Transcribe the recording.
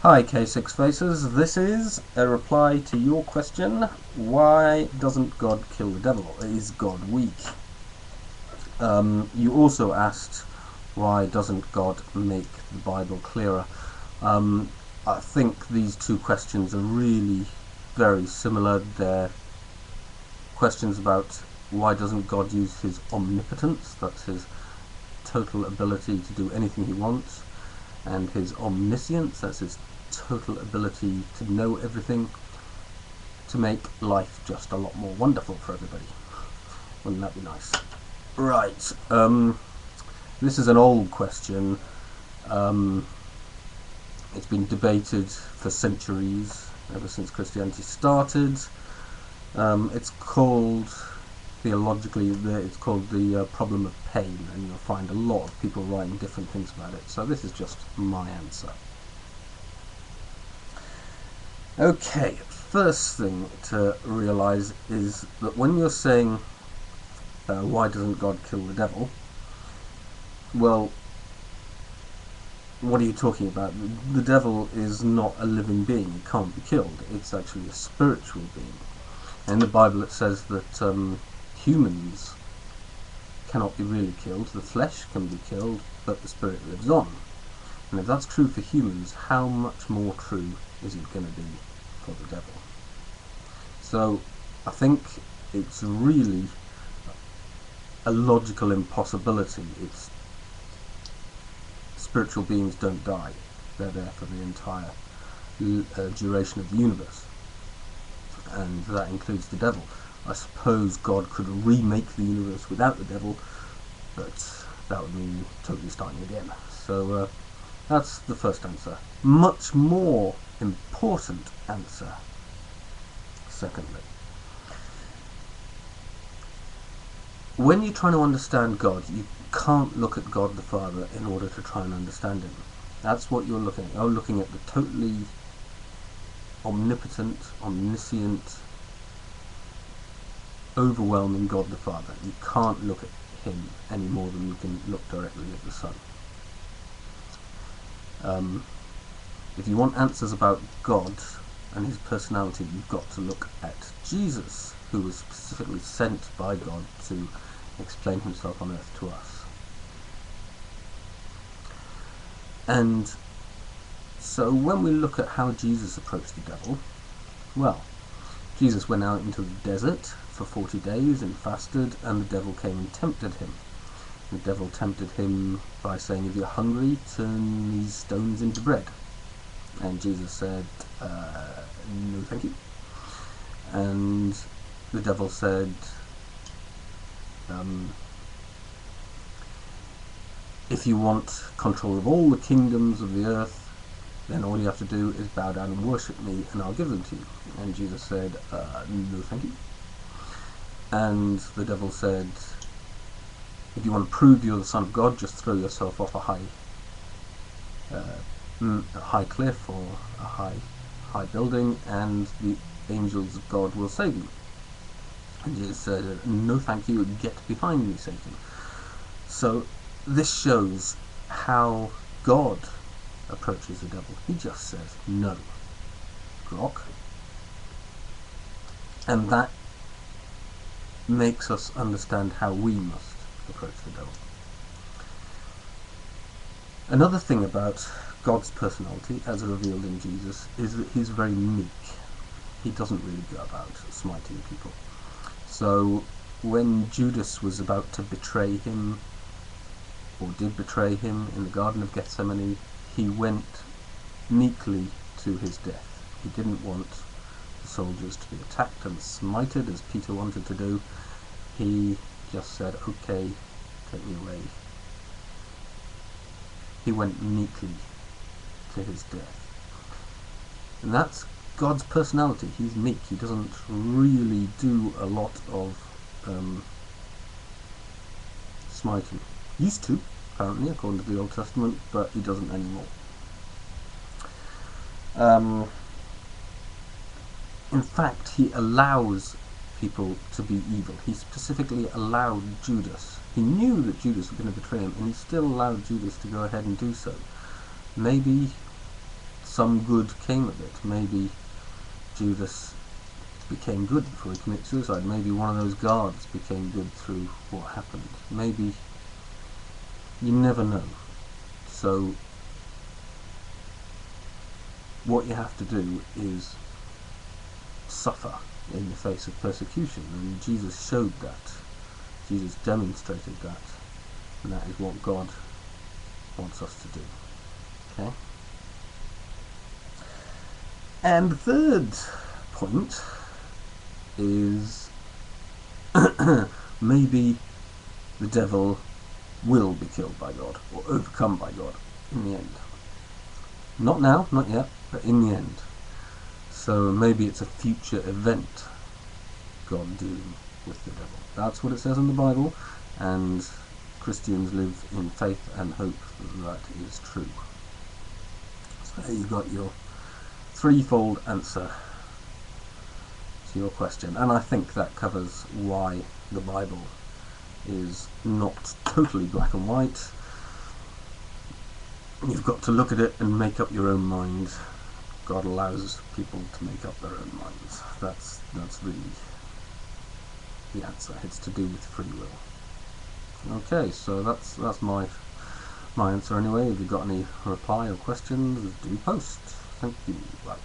Hi K6 Faces, this is a reply to your question, why doesn't God kill the devil? Is God weak? You also asked, why doesn't God make the Bible clearer? I think these two questions are really very similar. They're questions about why doesn't God use his omnipotence, that's his total ability to do anything he wants, and his omniscience, that's his total ability to know everything, to make life just a lot more wonderful for everybody. Wouldn't that be nice? Right, this is an old question. It's been debated for centuries, ever since Christianity started. It's called, theologically, it's called the problem of pain, and you'll find a lot of people writing different things about it. So this is just my answer. Okay, first thing to realise is that when you're saying, why doesn't God kill the devil? Well, what are you talking about? The devil is not a living being, it can't be killed. It's actually a spiritual being. In the Bible it says that humans cannot be really killed. The flesh can be killed, but the spirit lives on. And if that's true for humans, how much more true is it going to be for the devil? So I think it's really a logical impossibility. It's spiritual beings don't die. They're there for the entire duration of the universe. And that includes the devil. I suppose God could remake the universe without the devil, but that would mean totally starting again. So that's the first answer. Much more important answer, secondly. When you're trying to understand God, you can't look at God the Father in order to try and understand him. That's what you're looking at. You're looking at the totally omnipotent, omniscient, overwhelming God the Father. You can't look at him any more than you can look directly at the Son. If you want answers about God and his personality, you've got to look at Jesus, who was specifically sent by God to explain himself on earth to us. And so when we look at how Jesus approached the devil, well, Jesus went out into the desert for 40 days and fasted, and the devil came and tempted him. The devil tempted him by saying, if you're hungry, turn these stones into bread. And Jesus said, no thank you. And the devil said, if you want control of all the kingdoms of the earth, then all you have to do is bow down and worship me, and I'll give them to you. And Jesus said, no thank you. And the devil said, if you want to prove you're the Son of God, just throw yourself off a high cliff or a high building, and the angels of God will save you. And Jesus said, no thank you, get behind me, Satan. So this shows how God approaches the devil. He just says, no, grok. And that makes us understand how we must approach the devil. Another thing about God's personality, as revealed in Jesus, is that he's very meek. He doesn't really go about smiting people. So when Judas was about to betray him, or did betray him in the Garden of Gethsemane, he went meekly to his death. He didn't want the soldiers to be attacked and smited as Peter wanted to do. He just said, okay, take me away. He went meekly to his death. And that's God's personality. He's meek. He doesn't really do a lot of smiting. Used to, apparently, according to the Old Testament, but he doesn't anymore. In fact, he allows people to be evil. He specifically allowed Judas. He knew that Judas was going to betray him, and he still allowed Judas to go ahead and do so. Maybe some good came of it. Maybe Judas became good before he committed suicide. Maybe one of those guards became good through what happened. Maybe, you never know. So what you have to do is suffer in the face of persecution, and Jesus showed that. Jesus demonstrated that, and that is what God wants us to do. Okay? And the third point is maybe the devil will be killed by God, or overcome by God in the end. Not now, not yet, but in the end. So maybe it's a future event, God dealing with the devil. That's what it says in the Bible, and Christians live in faith and hope that is true. So there you got your threefold answer to your question, and I think that covers why the Bible is not totally black and white. You've got to look at it and make up your own mind. God allows people to make up their own minds. That's really the answer. It's to do with free will. Okay, so that's my answer anyway. If you've got any reply or questions, do post. Thank you. Bye.